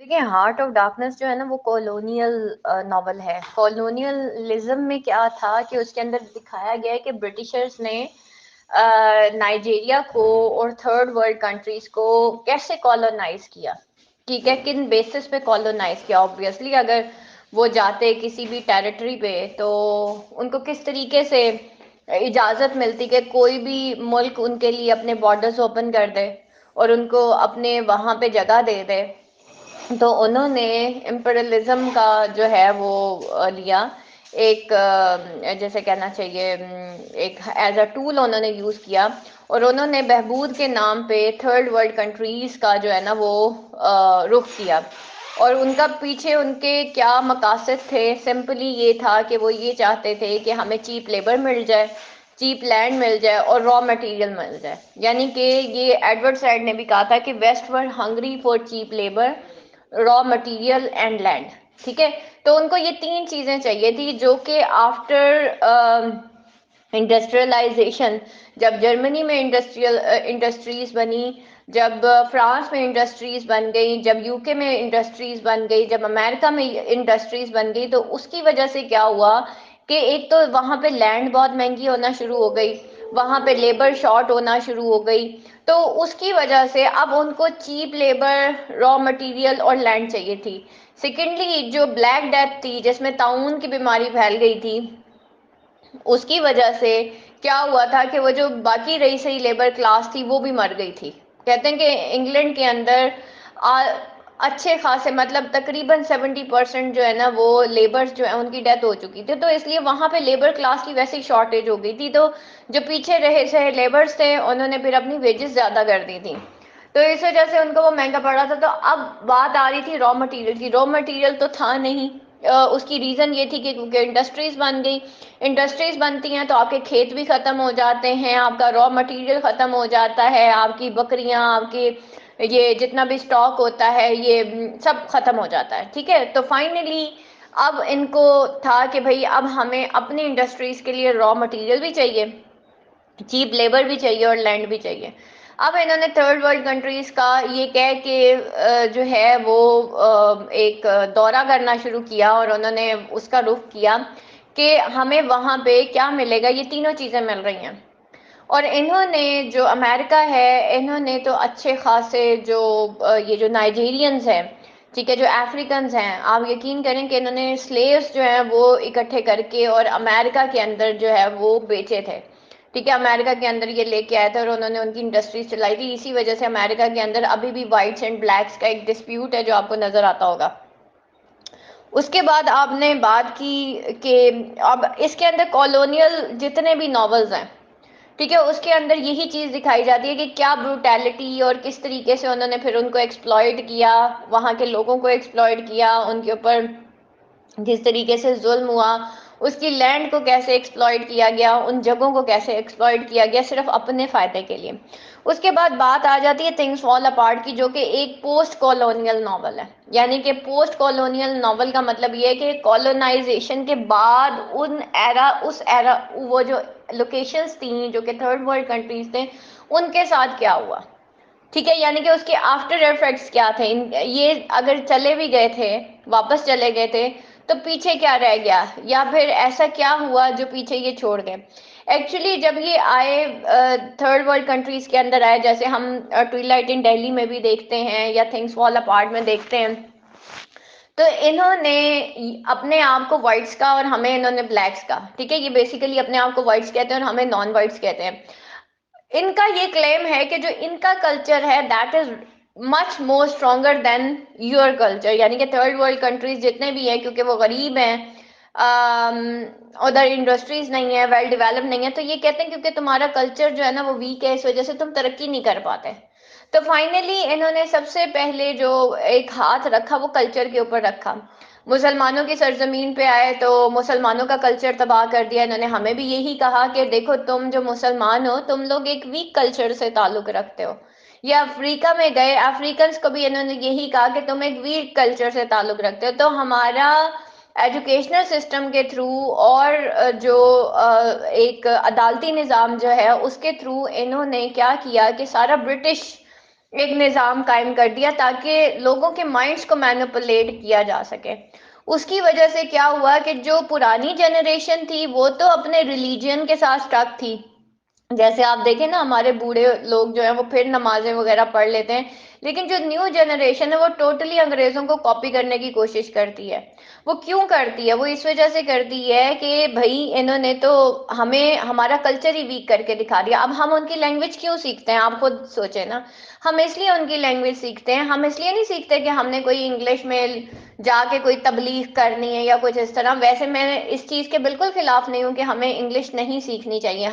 دیکھیں heart of darkness جو ہے نا وہ کالونیل ناول ہے. کالونیلزم میں کیا تھا کہ اس کے اندر دکھایا گیا ہے کہ برٹشرز نے نائجیریا کو اور تھرڈ ورلڈ کنٹریز کو کیسے کالونائز کیا. ٹھیک ہے, کن بیسس پہ کالونائز کیا. آبویسلی اگر وہ جاتے کسی بھی ٹیریٹری پہ تو ان کو کس طریقے سے اجازت ملتی کہ کوئی بھی ملک ان کے لیے اپنے بارڈرز اوپن کر دے اور ان کو اپنے وہاں پہ جگہ دے دے. تو انہوں نے امپیریلزم کا جو ہے وہ لیا ایک جیسے کہنا چاہیے ایک ایز اے ٹول انہوں نے یوز کیا, اور انہوں نے بہبود کے نام پہ تھرڈ ورلڈ کنٹریز کا جو ہے نا وہ رخ کیا. اور ان کا پیچھے ان کے کیا مقاصد تھے, سمپلی یہ تھا کہ وہ یہ چاہتے تھے کہ ہمیں چیپ لیبر مل جائے, چیپ لینڈ مل جائے اور را مٹیریل مل جائے. یعنی کہ یہ ایڈورڈ سائڈ نے بھی کہا تھا کہ westward hungry for cheap labour, raw material and land. ٹھیک ہے, تو ان کو یہ تین چیزیں چاہیے تھی جو کہ آفٹر انڈسٹریلائزیشن, جب جرمنی میں انڈسٹریز بنی, جب فرانس میں انڈسٹریز بن گئی, جب یو کے میں انڈسٹریز بن گئی, جب امریکہ میں انڈسٹریز بن گئی, تو اس کی وجہ سے کیا ہوا کہ ایک تو وہاں پہ لینڈ بہت مہنگی ہونا شروع ہو گئی, وہاں پہ لیبر شارٹ ہونا شروع ہو گئی. تو اس کی وجہ سے اب ان کو چیپ لیبر, را مٹیریل اور لینڈ چاہیے تھی. سیکنڈلی جو بلیک ڈیتھ تھی جس میں طاعون کی بیماری پھیل گئی تھی, اس کی وجہ سے کیا ہوا تھا کہ وہ جو باقی رہی سہی لیبر کلاس تھی وہ بھی مر گئی تھی. کہتے ہیں کہ انگلینڈ کے اندر اچھے خاصے مطلب تقریباً 70% جو ہے نا وہ لیبرز جو ہیں ان کی ڈیتھ ہو چکی تھی. تو اس لیے وہاں پہ لیبر کلاس کی ویسے ہی شارٹیج ہو گئی تھی, تو جو پیچھے رہے سہے لیبرز تھے انہوں نے پھر اپنی ویجز زیادہ کر دی تھی, تو اس وجہ سے ان کو وہ مہنگا پڑ رہا تھا. تو اب بات آ رہی تھی را مٹیریل کی. را مٹیریل تو تھا نہیں, اس کی ریزن یہ تھی کہ کیونکہ انڈسٹریز بن گئی, انڈسٹریز بنتی ہیں تو آپ کے کھیت بھی ختم ہو جاتے ہیں, آپ کا را مٹیریل ختم ہو جاتا ہے, آپ کی بکریاں, آپ کی یہ جتنا بھی اسٹاک ہوتا ہے یہ سب ختم ہو جاتا ہے. ٹھیک ہے, تو فائنلی اب ان کو تھا کہ بھئی اب ہمیں اپنی انڈسٹریز کے لیے را مٹیریل بھی چاہیے, چیپ لیبر بھی چاہیے اور لینڈ بھی چاہیے. اب انہوں نے تھرڈ ورلڈ کنٹریز کا یہ کہہ کے جو ہے وہ ایک دورہ کرنا شروع کیا, اور انہوں نے اس کا رخ کیا کہ ہمیں وہاں پہ کیا ملے گا. یہ تینوں چیزیں مل رہی ہیں. اور انہوں نے جو امریکہ ہے انہوں نے تو اچھے خاصے جو یہ جو نائجیرینز ہیں, ٹھیک ہے, جو افریقنز ہیں, آپ یقین کریں کہ انہوں نے سلیوز جو ہیں وہ اکٹھے کر کے اور امریکہ کے اندر جو ہے وہ بیچے تھے. ٹھیک ہے, امریکہ کے اندر یہ لے کے آئے تھے اور انہوں نے ان کی انڈسٹریز چلائی تھی. اسی وجہ سے امریکہ کے اندر ابھی بھی وائٹس اینڈ بلیکس کا ایک ڈسپیوٹ ہے جو آپ کو نظر آتا ہوگا. اس کے بعد آپ نے بات کی کہ اب اس کے اندر کالونیل جتنے بھی ناولز ہیں, ٹھیک ہے, اس کے اندر یہی چیز دکھائی جاتی ہے کہ کیا بروٹیلٹی اور کس طریقے سے انہوں نے پھر ان کو ایکسپلائٹ کیا, وہاں کے لوگوں کو ایکسپلائٹ کیا, ان کے اوپر جس طریقے سے ظلم ہوا, اس کی لینڈ کو کیسے ایکسپلائٹ کیا گیا, ان جگہوں کو کیسے ایکسپلائٹ کیا گیا صرف اپنے فائدے کے لیے. اس کے بعد بات آ جاتی ہے تھنگس فال اپارٹ کی, جو کہ ایک پوسٹ کالونیل ناول ہے. یعنی کہ پوسٹ کالونیل ناول کا مطلب یہ ہے کہ کالونائزیشن کے بعد اس ایرا وہ جو لوکیشنز تھیں جو کہ تھرڈ ورلڈ کنٹریز تھے ان کے ساتھ کیا ہوا. ٹھیک ہے, یعنی کہ اس کے آفٹر ایفیکٹس کیا تھے. یہ اگر چلے بھی گئے تھے, واپس چلے گئے تھے, تو پیچھے کیا رہ گیا, یا پھر ایسا کیا ہوا جو پیچھے یہ چھوڑ گئے. ایکچولی جب یہ آئے تھرڈ ورلڈ کنٹریز کے اندر آئے, جیسے ہم ٹوائلائٹ ان دہلی میں بھی دیکھتے ہیں یا تھنگس فال اپارٹ میں دیکھتے ہیں, تو انہوں نے اپنے آپ کو وائٹس کا اور ہمیں انہوں نے بلیکس کا, ٹھیک ہے, یہ بیسیکلی اپنے آپ کو وائٹس کہتے ہیں اور ہمیں نان وائٹس کہتے ہیں. ان کا یہ کلیم ہے کہ جو ان کا کلچر ہے that is much more stronger than your culture. یعنی کہ تھرڈ ورلڈ کنٹریز جتنے بھی ہیں کیونکہ وہ غریب ہیں, ادھر انڈسٹریز نہیں ہے, ویل ڈیولپ نہیں ہے, تو یہ کہتے ہیں کیونکہ تمہارا کلچر جو ہے نا وہ ویک ہے, اس وجہ سے تم ترقی نہیں کر پاتے. تو فائنلی انہوں نے سب سے پہلے جو ایک ہاتھ رکھا وہ کلچر کے اوپر رکھا. مسلمانوں کی سرزمین پہ آئے تو مسلمانوں کا کلچر تباہ کر دیا. انہوں نے ہمیں بھی یہی کہا کہ دیکھو تم جو مسلمان ہو تم لوگ ایک ویک کلچر سے تعلق رکھتے ہو. یا افریقہ میں گئے, افریقنس کو بھی انہوں نے یہی کہا کہ تم ایک ویک کلچر سے تعلق رکھتے ہو. تو ہمارا ایجوکیشنل سسٹم کے تھرو اور جو ایک عدالتی نظام جو ہے اس کے تھرو انہوں نے کیا کیا کہ سارا برٹش ایک نظام قائم کر دیا تاکہ لوگوں کے مائنڈز کو مینپولیٹ کیا جا سکے. اس کی وجہ سے کیا ہوا کہ جو پرانی جنریشن تھی وہ تو اپنے ریلیجن کے ساتھ اسٹک تھی. جیسے آپ دیکھیں نا ہمارے بوڑھے لوگ جو ہیں وہ پھر نمازیں وغیرہ پڑھ لیتے ہیں، لیکن جو نیو جنریشن ہے وہ ٹوٹلی انگریزوں کو کاپی کرنے کی کوشش کرتی ہے. وہ کیوں کرتی ہے؟ وہ اس وجہ سے کرتی ہے کہ بھائی انہوں نے تو ہمیں ہمارا کلچر ہی ویک کر کے دکھا دیا. اب ہم ان کی لینگویج کیوں سیکھتے ہیں؟ آپ خود سوچیں نا. ہم اس لیے ان کی لینگویج سیکھتے ہیں، ہم اس لیے نہیں سیکھتے کہ ہم نے کوئی انگلش میں جا کے کوئی تبلیغ کرنی ہے یا کچھ اس طرح. ویسے میں اس چیز کے بالکل خلاف نہیں ہوں کہ ہمیں انگلش نہیں سیکھنی چاہیے.